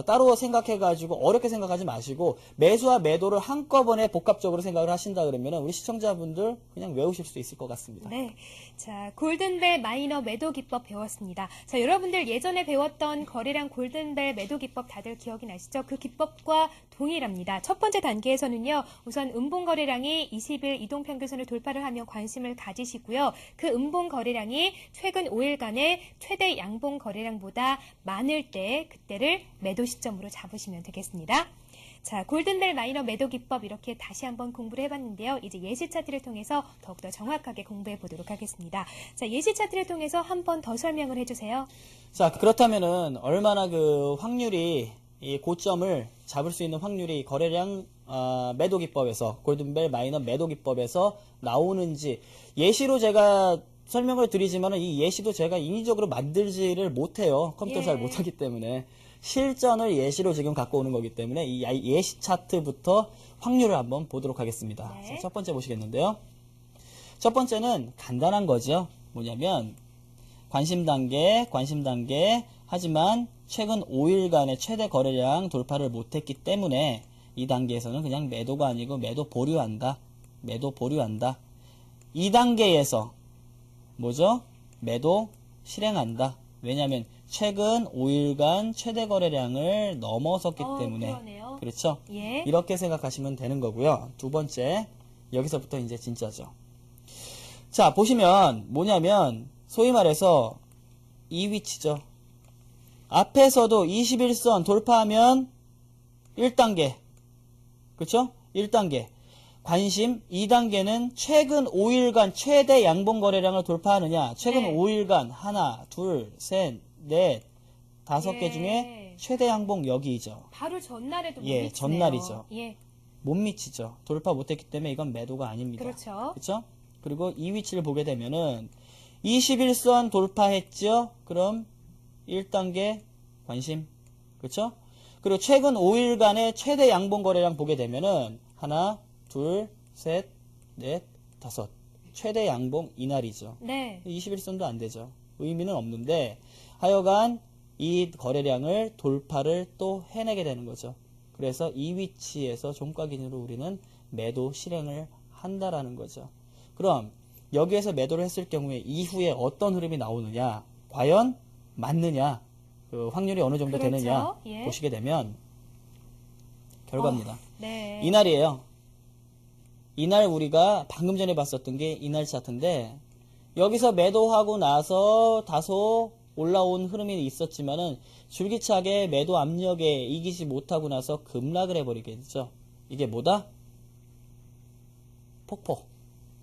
따로 생각해가지고 어렵게 생각하지 마시고 매수와 매도를 한꺼번에 복합적으로 생각을 하신다 그러면 우리 시청자분들 그냥 외우실 수 있을 것 같습니다. 네. 자, 골든벨 마이너 매도 기법 배웠습니다. 자, 여러분들 예전에 배웠던 거래량 골든벨 매도 기법 다들 기억이 나시죠? 그 기법과 동일합니다. 첫 번째 단계에서는요, 우선 음봉 거래량이 20일 이동평균선을 돌파를 하면 관심을 가지시고요. 그 음봉 거래량이 최근 5일간의 최대 양봉 거래량보다 많을 때 그때를 매도 시점으로 잡으시면 되겠습니다. 자, 골든벨 마이너 매도 기법 이렇게 다시 한번 공부를 해봤는데요. 이제 예시 차트를 통해서 더욱더 정확하게 공부해 보도록 하겠습니다. 자, 예시 차트를 통해서 한 번 더 설명을 해주세요. 자, 그렇다면은 얼마나 그 확률이 이 고점을 잡을 수 있는 확률이 거래량 매도 기법에서 골든벨 마이너 매도 기법에서 나오는지 예시로 제가 설명을 드리지만은 이 예시도 제가 인위적으로 만들지를 못해요. 컴퓨터 잘 못하기 때문에 실전을 예시로 지금 갖고 오는 거기 때문에 이 예시 차트부터 확률을 한번 보도록 하겠습니다. 네. 자, 첫 번째 보시겠는데요. 첫 번째는 간단한 거죠. 뭐냐면 관심 단계 하지만 최근 5일간의 최대 거래량 돌파를 못했기 때문에 이 단계에서는 그냥 매도가 아니고 매도 보류한다. 2단계에서 뭐죠? 매도 실행한다. 왜냐하면 최근 5일간 최대 거래량을 넘어섰기 때문에 그러네요. 그렇죠? 예. 이렇게 생각하시면 되는 거고요. 두 번째 여기서부터 이제 진짜죠. 자, 보시면 뭐냐면 소위 말해서 이 위치죠. 앞에서도 21선 돌파하면 1단계 그렇죠? 1단계 관심 2단계는 최근 5일간 최대 양봉 거래량을 돌파하느냐 최근 네. 5일간 하나 둘 셋 넷 다섯 개 예. 중에 최대 양봉 여기죠. 바로 전날에도 못 예, 미치네요. 전날이죠. 예. 못 미치죠. 돌파 못했기 때문에 이건 매도가 아닙니다. 그렇죠. 그렇죠? 그리고 이 위치를 보게 되면은 21선 돌파했죠. 그럼 1단계 관심. 그렇죠? 그리고 최근 5일간의 최대 양봉 거래량 보게 되면은 하나, 둘, 셋, 넷, 다섯. 최대 양봉 이날이죠. 네. 21선도 안 되죠. 의미는 없는데 하여간 이 거래량을 돌파를 또 해내게 되는 거죠. 그래서 이 위치에서 종가 기준으로 우리는 매도 실행을 한다라는 거죠. 그럼 여기에서 매도를 했을 경우에 이후에 어떤 흐름이 나오느냐, 과연 맞느냐, 그 확률이 어느 정도 그렇죠. 되느냐 예. 보시게 되면 결과입니다. 네. 이날이에요. 이날 우리가 방금 전에 봤었던 게 이날 차트인데 여기서 매도하고 나서 다소 올라온 흐름이 있었지만은 줄기차게 매도 압력에 이기지 못하고 나서 급락을 해버리게 되죠. 이게 뭐다? 폭포.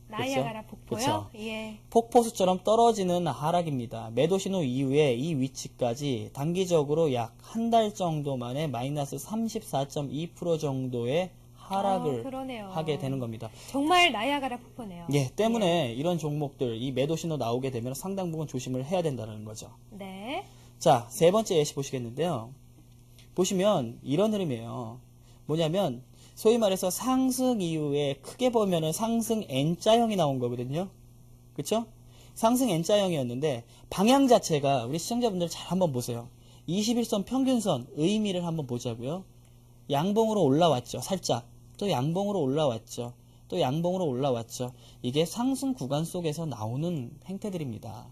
나이아가라 폭포요? 그쵸? 예. 폭포수처럼 떨어지는 하락입니다. 매도 신호 이후에 이 위치까지 단기적으로 약 한 달 정도 만에 마이너스 34.2% 정도의 하락을 그러네요. 하게 되는 겁니다. 정말 나이아가라 폭포네요. 예, 때문에 이런 종목들 이 매도 신호 나오게 되면 상당 부분 조심을 해야 된다는 거죠. 네. 자, 세 번째 예시 보시겠는데요. 보시면 이런 흐름이에요. 뭐냐면 소위 말해서 상승 이후에 크게 보면은 상승 N자형이 나온 거거든요. 그쵸? 상승 N자형이었는데 방향 자체가 우리 시청자분들 잘 한번 보세요. 21선 평균선 의미를 한번 보자고요. 양봉으로 올라왔죠. 살짝. 또 양봉으로 올라왔죠. 또 양봉으로 올라왔죠. 이게 상승 구간 속에서 나오는 행태들입니다.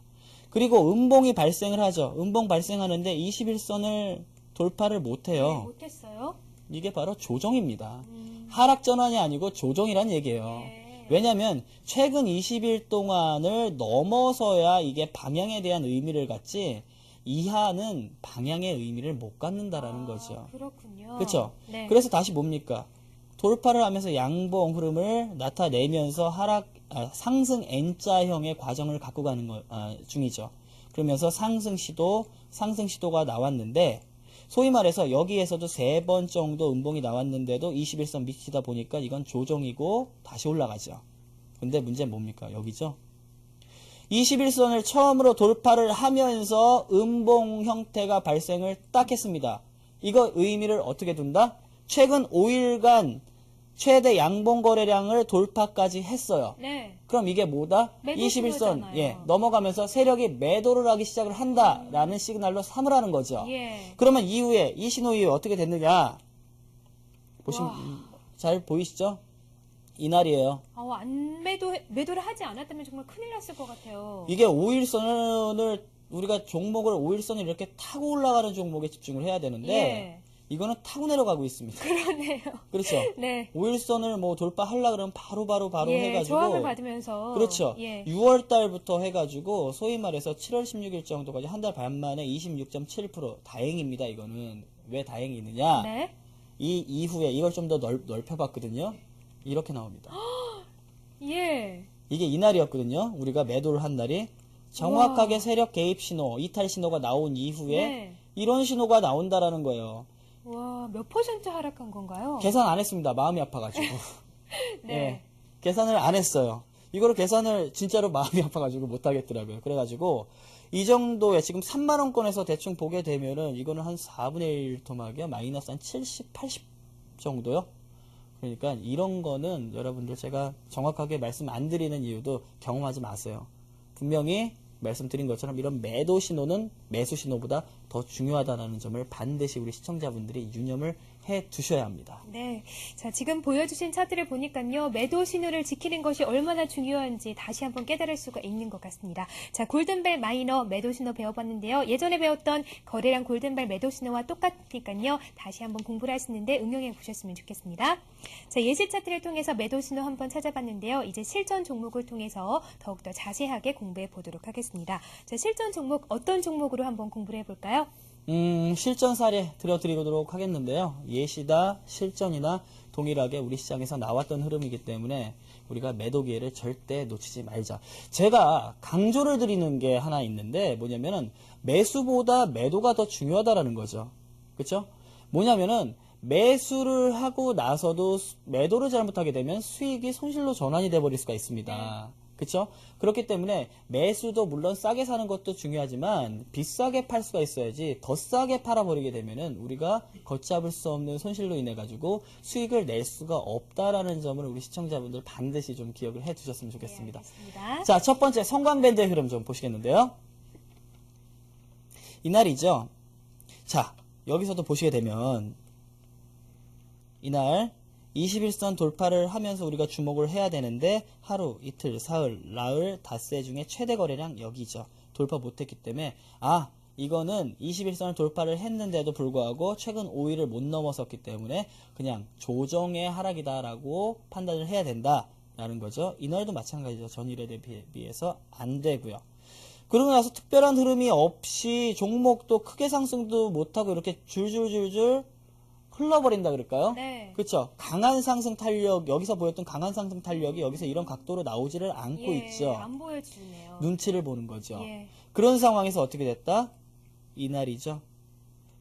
그리고 음봉이 발생을 하죠. 음봉 발생하는데 21선을 돌파를 네, 못해요. 못했어요. 이게 바로 조정입니다. 하락 전환이 아니고 조정이란 얘기예요. 네. 왜냐하면 최근 20일 동안을 넘어서야 이게 방향에 대한 의미를 갖지 이하는 방향의 의미를 못 갖는다라는 거죠. 그렇군요. 그렇죠? 네. 그래서 다시 뭡니까? 돌파를 하면서 양봉 흐름을 나타내면서 상승 N자형의 과정을 갖고 가는 중이죠. 그러면서 상승 시도가 나왔는데 소위 말해서 여기에서도 3번 정도 음봉이 나왔는데도 21선 밑이다 보니까 이건 조정이고 다시 올라가죠. 근데 문제는 뭡니까? 여기죠. 21선을 처음으로 돌파를 하면서 음봉 형태가 발생을 딱 했습니다. 이거 의미를 어떻게 둔다? 최근 5일간 최대 양봉 거래량을 돌파까지 했어요. 네. 그럼 이게 뭐다? 매도 21선 신호잖아요. 넘어가면서 세력이 매도를 하기 시작을 한다라는 시그널로 삼으라는 거죠. 예. 그러면 이후에 이 신호 이후에 어떻게 됐느냐? 보시면 잘 보이시죠? 이날이에요. 매도를 하지 않았다면 정말 큰일 났을 것 같아요. 이게 5일선을 우리가 종목을 5일선을 이렇게 타고 올라가는 종목에 집중을 해야 되는데 예. 이거는 타고 내려가고 있습니다. 그러네요. 그렇죠? 네. 5일선을 뭐 돌파하려 그러면 바로 예, 해가지고 저항을 받으면서. 그렇죠. 예. 6월 달부터 해가지고 소위 말해서 7월 16일 정도까지 한 달 반 만에 26.7% 다행입니다. 이거는 왜 다행이 있느냐? 네. 이 이후에 이걸 좀 더 넓혀봤거든요. 이렇게 나옵니다. 예. 이게 이날이었거든요. 우리가 매도를 한 날이 정확하게 세력 개입 신호, 이탈 신호가 나온 이후에 네. 이런 신호가 나온다라는 거예요. 와, 몇 퍼센트 하락한 건가요? 계산 안 했습니다. 마음이 아파가지고. 네. 예, 계산을 안 했어요. 이거를 계산을 진짜로 마음이 아파가지고 못하겠더라고요. 그래가지고 이 정도에 지금 3만원권에서 대충 보게 되면은 이거는 한 4분의 1 토막이요. 마이너스 한 70, 80 정도요. 그러니까 이런 거는 여러분들 제가 정확하게 말씀 안 드리는 이유도 경험하지 마세요. 분명히 말씀드린 것처럼 이런 매도 신호는 매수 신호보다 더 중요하다는 점을 반드시 우리 시청자분들이 유념을 해 두셔야 합니다. 네. 자, 지금 보여주신 차트를 보니까요, 매도 신호를 지키는 것이 얼마나 중요한지 다시 한번 깨달을 수가 있는 것 같습니다. 자, 골든벨 마이너 매도 신호 배워봤는데요. 예전에 배웠던 거래량 골든벨 매도 신호와 똑같으니까요, 다시 한번 공부를 하시는데 응용해 보셨으면 좋겠습니다. 자, 예시 차트를 통해서 매도 신호 한번 찾아봤는데요. 이제 실전 종목을 통해서 더욱더 자세하게 공부해 보도록 하겠습니다. 자, 실전 종목 어떤 종목으로 한번 공부를 해볼까요? 실전 사례 들어드리도록 하겠는데요. 예시다 실전이나 동일하게 우리 시장에서 나왔던 흐름이기 때문에 우리가 매도 기회를 절대 놓치지 말자. 제가 강조를 드리는 게 하나 있는데 뭐냐면은 매수보다 매도가 더 중요하다라는 거죠. 그렇죠? 뭐냐면은 매수를 하고 나서도 매도를 잘못하게 되면 수익이 손실로 전환이 돼 버릴 수가 있습니다. 그렇죠? 그렇기 때문에 매수도 물론 싸게 사는 것도 중요하지만 비싸게 팔 수가 있어야지 더 싸게 팔아버리게 되면은 우리가 걷잡을 수 없는 손실로 인해 가지고 수익을 낼 수가 없다라는 점을 우리 시청자분들 반드시 좀 기억을 해 두셨으면 좋겠습니다. 네, 알겠습니다. 자, 첫 번째 성광밴드의 흐름 좀 보시겠는데요. 이날이죠. 자, 여기서도 보시게 되면 이날 21선 돌파를 하면서 우리가 주목을 해야 되는데 하루, 이틀, 사흘, 나흘, 닷새 중에 최대 거래량 여기죠. 돌파 못했기 때문에 이거는 21선을 돌파를 했는데도 불구하고 최근 5일을 못 넘어섰기 때문에 그냥 조정의 하락이다라고 판단을 해야 된다라는 거죠. 이날도 마찬가지죠. 전일에 대비해서 안 되고요. 그러고 나서 특별한 흐름이 없이 종목도 크게 상승도 못하고 이렇게 줄줄줄줄 흘러버린다 그럴까요? 네. 그렇죠. 강한 상승 탄력, 여기서 보였던 강한 상승 탄력이 여기서 이런 각도로 나오지를 않고 예, 있죠. 안 보여주네요. 눈치를 보는 거죠. 예. 그런 상황에서 어떻게 됐다? 이날이죠.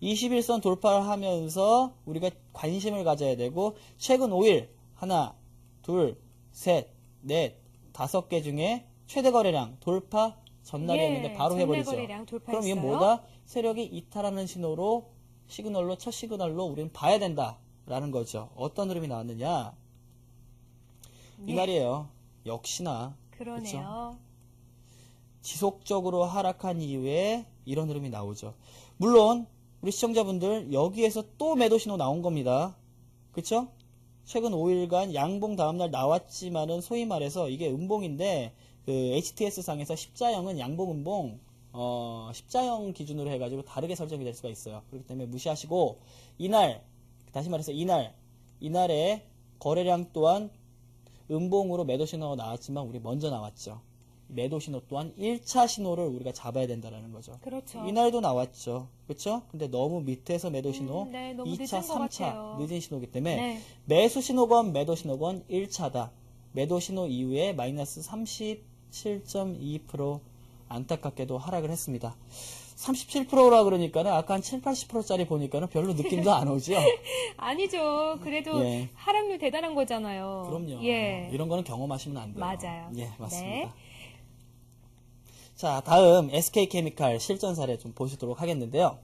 21선 돌파를 하면서 우리가 관심을 가져야 되고 최근 5일 하나, 둘, 셋, 넷, 5개 중에 최대 거래량 돌파 전날이었는데 바로 전날 해버리죠. 거래량 그럼 돌파했어요. 이건 뭐다? 세력이 이탈하는 신호로 시그널로 첫 시그널로 우리는 봐야 된다라는 거죠. 어떤 흐름이 나왔느냐? 이날이에요. 역시나 그러네요. 그쵸? 지속적으로 하락한 이후에 이런 흐름이 나오죠. 물론 우리 시청자분들 여기에서 또 매도 신호 나온 겁니다. 그쵸? 최근 5일간 양봉 다음날 나왔지만은 소위 말해서 이게 음봉인데 그 HTS 상에서 십자형은 양봉 음봉 십자형 기준으로 해가지고 다르게 설정이 될 수가 있어요. 그렇기 때문에 무시하시고 이날 다시 말해서 이날의 거래량 또한 음봉으로 매도 신호가 나왔지만 우리 먼저 나왔죠. 매도 신호 또한 1차 신호를 우리가 잡아야 된다는 거죠. 그렇죠. 이날도 나왔죠. 그렇죠? 근데 너무 밑에서 매도 신호, 네, 너무 2차, 늦은 것 3차 같아요. 늦은 신호이기 때문에 네. 매수 신호건 매도 신호건 1차다. 매도 신호 이후에 마이너스 37.2% 안타깝게도 하락을 했습니다. 37%라 그러니까는 아까 한 7, 80%짜리 보니까는 별로 느낌도 안 오죠? 아니죠. 그래도 예. 하락률 대단한 거잖아요. 그럼요. 예. 이런 거는 경험하시면 안 돼요. 맞아요. 예, 맞습니다. 네. 자, 다음 SK케미칼 실전 사례 좀 보시도록 하겠는데요.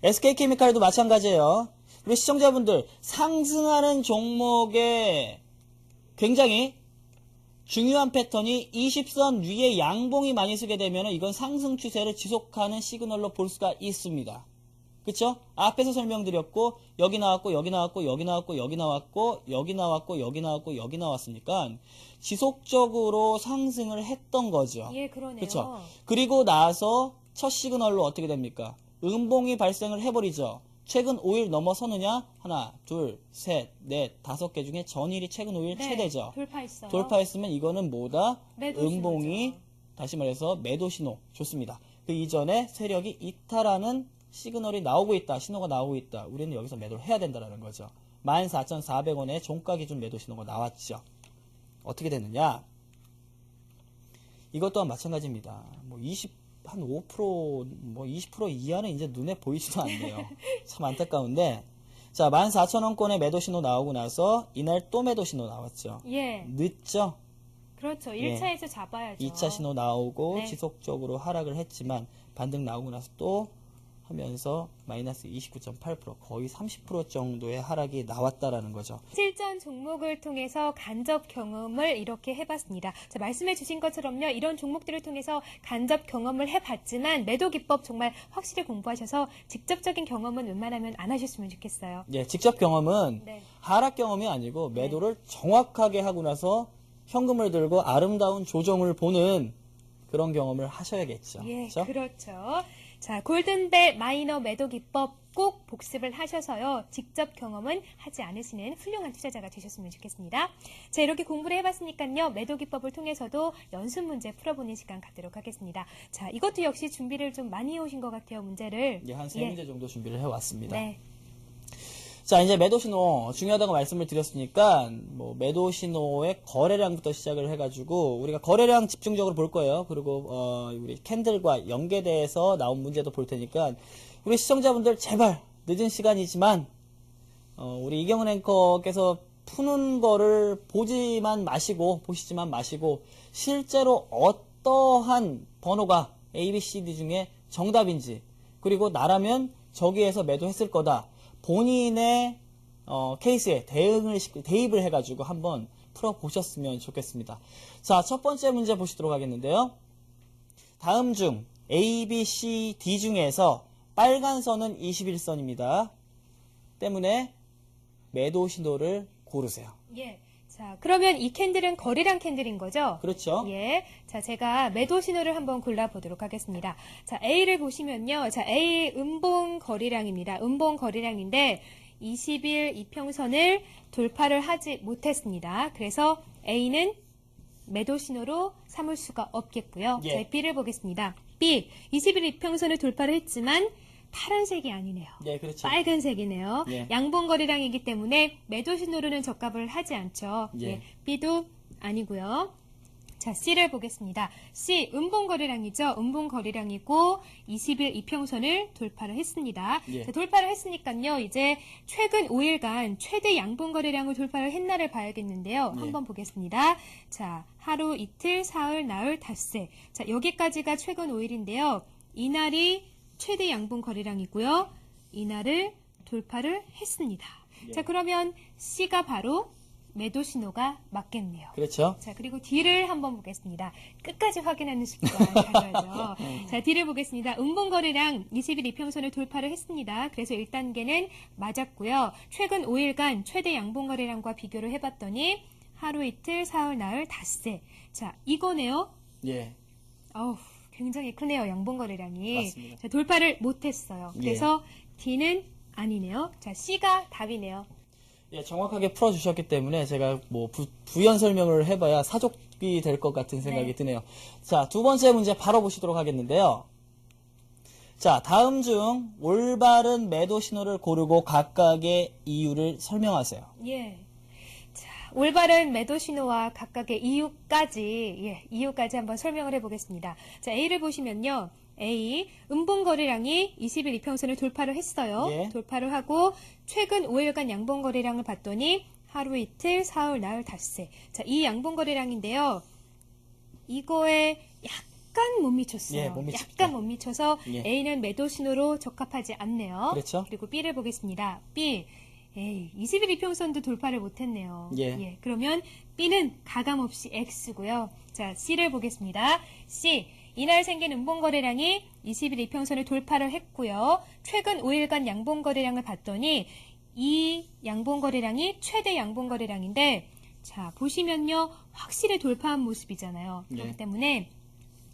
SK케미칼도 마찬가지예요. 우리 시청자분들 상승하는 종목에 굉장히 중요한 패턴이 20선 위에 양봉이 많이 쓰게 되면 이건 상승 추세를 지속하는 시그널로 볼 수가 있습니다. 그쵸? 앞에서 설명드렸고 여기 나왔고 여기 나왔고 여기 나왔고 여기 나왔고 여기 나왔고 여기 나왔고 여기 나왔으니까 지속적으로 상승을 했던 거죠. 예, 그러네요. 그쵸? 그리고 나서 첫 시그널로 어떻게 됩니까? 음봉이 발생을 해버리죠. 최근 5일 넘어서느냐? 하나, 둘, 셋, 넷, 5개 중에 전일이 최근 5일 네, 최대죠. 돌파했어요. 돌파했으면 이거는 뭐다? 매도 음봉이 신호죠. 다시 말해서 매도 신호 좋습니다. 그 이전에 세력이 이탈하는 시그널이 나오고 있다. 신호가 나오고 있다. 우리는 여기서 매도를 해야 된다는 거죠. 14,400원의 종가 기준 매도 신호가 나왔죠. 어떻게 됐느냐? 이것 또한 마찬가지입니다. 한 5%, 20% 이하는 이제 눈에 보이지도 않네요. 참 안타까운데, 자, 14,000원권의 매도 신호 나오고 나서 이날 또 매도 신호 나왔죠. 예. 늦죠? 그렇죠. 예. 1차에서 잡아야죠. 2차 신호 나오고 네. 지속적으로 하락을 했지만 반등 나오고 나서 또 하면서 마이너스 29.8% 거의 30% 정도의 하락이 나왔다라는 거죠. 실전 종목을 통해서 간접 경험을 이렇게 해봤습니다. 자, 말씀해 주신 것처럼요. 이런 종목들을 통해서 간접 경험을 해봤지만 매도 기법 정말 확실히 공부하셔서 직접적인 경험은 웬만하면 안 하셨으면 좋겠어요. 예, 직접 경험은 네. 하락 경험이 아니고 매도를 정확하게 하고 나서 현금을 들고 아름다운 조정을 보는 그런 경험을 하셔야겠죠. 예, 그렇죠? 그렇죠. 자, 골든벨 마이너 매도 기법 꼭 복습을 하셔서요. 직접 경험은 하지 않으시는 훌륭한 투자자가 되셨으면 좋겠습니다. 자, 이렇게 공부를 해봤으니까요. 매도 기법을 통해서도 연습 문제 풀어보는 시간 갖도록 하겠습니다. 자, 이것도 역시 준비를 좀 많이 해오신 것 같아요. 문제를. 예, 한 3문제 정도 준비를 해왔습니다. 네. 자, 이제 매도 신호 중요하다고 말씀을 드렸으니까 매도 신호의 거래량부터 시작을 해가지고 우리가 거래량 집중적으로 볼 거예요. 그리고 우리 캔들과 연계돼서 나온 문제도 볼 테니까 우리 시청자분들 제발 늦은 시간이지만 우리 이경은 앵커께서 푸는 거를 보시지만 마시고 실제로 어떠한 번호가 A, B, C, D 중에 정답인지 그리고 나라면 저기에서 매도했을 거다. 본인의 케이스에 대입을 해가지고 한번 풀어보셨으면 좋겠습니다. 자, 첫 번째 문제 보시도록 하겠는데요. 다음 중 A, B, C, D 중에서 빨간 선은 21선입니다. 때문에 매도 신호를 고르세요. 예. 자, 그러면 이 캔들은 거래량 캔들인 거죠? 그렇죠? 예. 자, 제가 매도 신호를 한번 골라보도록 하겠습니다. 자, A를 보시면요. 자, A 음봉 거래량입니다. 음봉 거래량인데 20일 이평선을 돌파를 하지 못했습니다. 그래서 A는 매도 신호로 삼을 수가 없겠고요. 예. 자, B를 보겠습니다. B, 20일 이평선을 돌파를 했지만 파란색이 아니네요. 네, 그렇죠. 빨간색이네요. 예. 양봉 거래량이기 때문에 매도 신호로는 적합을 하지 않죠. 예. 예. B도 아니고요. 자, C를 보겠습니다. C, 음봉 거래량이죠. 음봉 거래량이고 20일 이평선을 돌파를 했습니다. 예. 자, 돌파를 했으니까요. 이제 최근 5일간 최대 양봉 거래량을 돌파를 했나를 봐야겠는데요. 예. 한번 보겠습니다. 자, 하루, 이틀, 사흘, 나흘, 닷새. 자, 여기까지가 최근 5일인데요. 이날이 최대 양봉 거래량이고요. 이날을 돌파를 했습니다. 예. 자, 그러면 C가 바로 매도 신호가 맞겠네요. 그렇죠. 자, 그리고 D를 한번 보겠습니다. 끝까지 확인하는 습관 가져야죠. 자, D를 보겠습니다. 음봉 거래량 20일 이평선을 돌파를 했습니다. 그래서 1단계는 맞았고요. 최근 5일간 최대 양봉 거래량과 비교를 해봤더니 하루, 이틀, 사흘, 나흘, 닷새. 자, 이거네요. 예. 어우, 굉장히 크네요. 양봉 거래량이. 맞습니다. 자, 돌파를 못했어요. 예. 그래서 D는 아니네요. 자, C가 답이네요. 예, 정확하게 풀어주셨기 때문에 제가 뭐 부연 설명을 해봐야 사족이 될 것 같은 생각이 네. 드네요. 자, 두 번째 문제 바로 보시도록 하겠는데요. 자, 다음 중 올바른 매도 신호를 고르고 각각의 이유를 설명하세요. 예. 자, 올바른 매도 신호와 각각의 이유까지 한번 설명을 해보겠습니다. 자, A를 보시면요. A, 음봉 거래량이 20일 이평선을 돌파를 했어요. 예. 돌파를 하고 최근 5일간 양봉 거래량을 봤더니 하루, 이틀, 사흘, 나흘, 닷새. 자, 이 양봉 거래량인데요. 이거에 약간 못 미쳤어요. 예, 못 미쳤죠. 약간 못 미쳐서 예. A는 매도 신호로 적합하지 않네요. 그렇죠. 그리고 B를 보겠습니다. B, 20일 이평선도 돌파를 못했네요. 예. 그러면 B는 가감없이 X고요. 자, C를 보겠습니다. C, 이날 생긴 음봉 거래량이 20일 이평선을 돌파를 했고요. 최근 5일간 양봉 거래량을 봤더니 이 양봉 거래량이 최대 양봉 거래량인데, 자, 보시면요. 확실히 돌파한 모습이잖아요. 그렇기 예. 때문에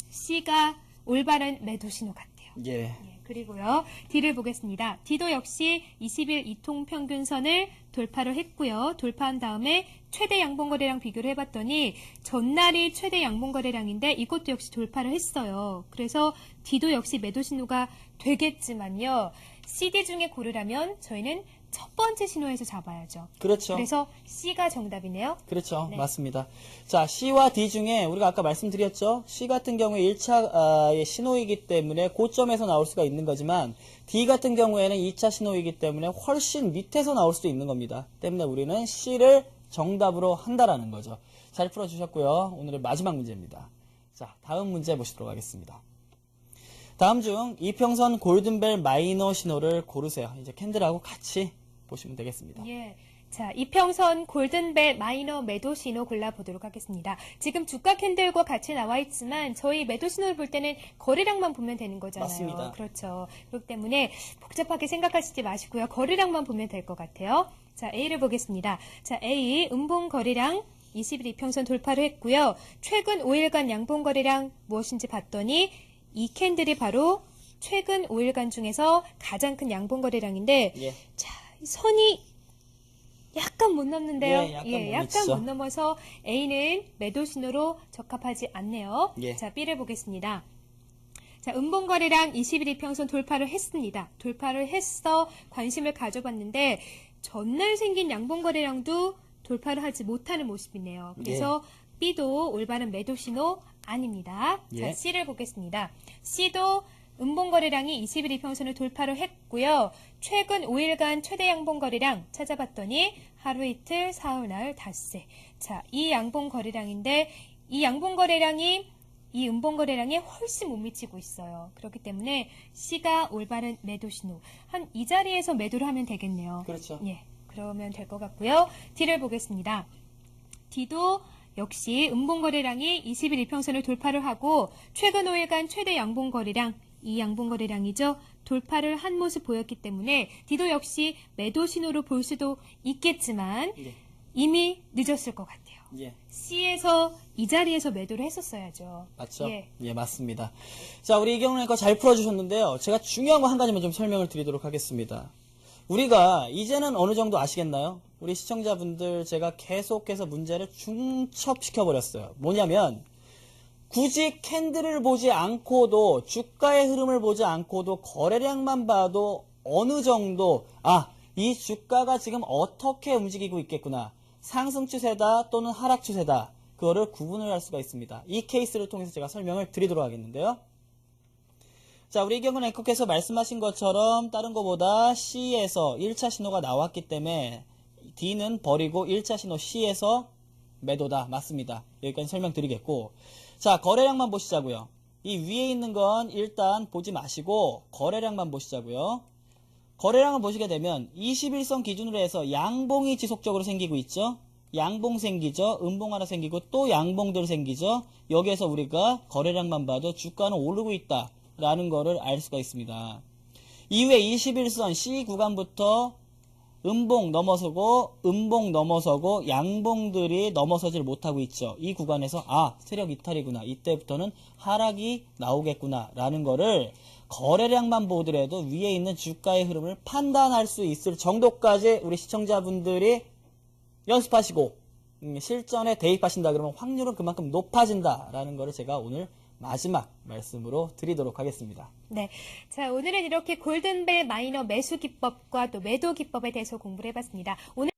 C가 올바른 매도 신호 같아요. 예. 예, 그리고요. D를 보겠습니다. D도 역시 20일 이통평균선을 돌파를 했고요. 돌파한 다음에 최대 양봉거래량 비교를 해봤더니 전날이 최대 양봉거래량인데 이것도 역시 돌파를 했어요. 그래서 D도 역시 매도 신호가 되겠지만요. CD 중에 고르라면 저희는 첫 번째 신호에서 잡아야죠. 그렇죠. 그래서 C가 정답이네요. 그렇죠. 네. 맞습니다. 자, C와 D 중에 우리가 아까 말씀드렸죠. C 같은 경우에 1차 신호이기 때문에 고점에서 나올 수가 있는 거지만 D 같은 경우에는 2차 신호이기 때문에 훨씬 밑에서 나올 수도 있는 겁니다. 때문에 우리는 C를 정답으로 한다라는 거죠. 잘 풀어주셨고요. 오늘의 마지막 문제입니다. 자, 다음 문제 보시도록 하겠습니다. 다음 중 이평선 골든벨 마이너 신호를 고르세요. 이제 캔들하고 같이 보시면 되겠습니다. 예. 자, 이평선 골든벨 마이너 매도 신호 골라보도록 하겠습니다. 지금 주가 캔들과 같이 나와 있지만 저희 매도 신호를 볼 때는 거래량만 보면 되는 거잖아요. 맞습니다. 그렇죠. 그렇기 때문에 복잡하게 생각하시지 마시고요. 거래량만 보면 될 것 같아요. 자, A를 보겠습니다. 자, A 음봉 거래량 20일 이평선 돌파를 했고요. 최근 5일간 양봉 거래량 무엇인지 봤더니 이 캔들이 바로 최근 5일간 중에서 가장 큰 양봉 거래량인데 예. 자, 이 선이 약간 못 넘는데요. 예, 약간 못 약간 미치죠. 못 넘어서 A는 매도 신호로 적합하지 않네요. 예. 자, B를 보겠습니다. 자, 음봉 거래량 20일 이평선 돌파를 했습니다. 돌파를 했어 관심을 가져봤는데 전날 생긴 양봉 거래량도 돌파를 하지 못하는 모습이네요. 그래서 B도 올바른 매도 신호 아닙니다. 자, 예. C를 보겠습니다. C도 음봉 거래량이 20일 이평선을 돌파를 했고요. 최근 5일간 최대 양봉 거래량 찾아봤더니 하루 이틀, 사흘, 나흘, 닷새. 자, 이 양봉 거래량인데 이 양봉 거래량이 이 음봉 거래량에 훨씬 못 미치고 있어요. 그렇기 때문에 C가 올바른 매도 신호. 한 이 자리에서 매도를 하면 되겠네요. 그렇죠. 예, 그러면 될 것 같고요. D를 보겠습니다. D도 역시 음봉 거래량이 20일 이평선을 돌파를 하고 최근 5일간 최대 양봉 거래량 이 양봉 거래량이죠. 돌파를 한 모습 보였기 때문에 D도 역시 매도 신호로 볼 수도 있겠지만 예. 이미 늦었을 것 같아요. 예. C에서 이 자리에서 매도를 했었어야죠. 맞죠? 예. 예, 맞습니다. 자, 우리 이경훈 앵커 잘 풀어주셨는데요. 제가 중요한 거 한 가지만 좀 설명을 드리도록 하겠습니다. 우리가 이제는 어느 정도 아시겠나요? 우리 시청자분들 제가 계속해서 문제를 중첩시켜버렸어요. 뭐냐면 굳이 캔들을 보지 않고도 주가의 흐름을 보지 않고도 거래량만 봐도 어느 정도 이 주가가 지금 어떻게 움직이고 있겠구나. 상승 추세다 또는 하락 추세다. 그거를 구분을 할 수가 있습니다. 이 케이스를 통해서 제가 설명을 드리도록 하겠는데요. 자, 우리 이경훈 앵커께서 말씀하신 것처럼 다른 것보다 C에서 1차 신호가 나왔기 때문에 D는 버리고 1차 신호 C에서 매도다. 맞습니다. 여기까지 설명드리겠고, 자, 거래량만 보시자고요. 이 위에 있는 건 일단 보지 마시고 거래량만 보시자고요. 거래량을 보시게 되면 21선 기준으로 해서 양봉이 지속적으로 생기고 있죠. 양봉 생기죠. 음봉 하나 생기고 또 양봉들 생기죠. 여기에서 우리가 거래량만 봐도 주가는 오르고 있다 라는 거를 알 수가 있습니다. 이후에 21선 C 구간부터 음봉 넘어서고 양봉들이 넘어서질 못하고 있죠. 이 구간에서 세력 이탈이구나. 이때부터는 하락이 나오겠구나 라는 거를 거래량만 보더라도 위에 있는 주가의 흐름을 판단할 수 있을 정도까지 우리 시청자분들이 연습하시고 실전에 대입하신다 그러면 확률은 그만큼 높아진다라는 거를 제가 오늘 마지막 말씀으로 드리도록 하겠습니다. 네. 자, 오늘은 이렇게 골든벨 마이너 매수 기법과 또 매도 기법에 대해서 공부를 해봤습니다. 오늘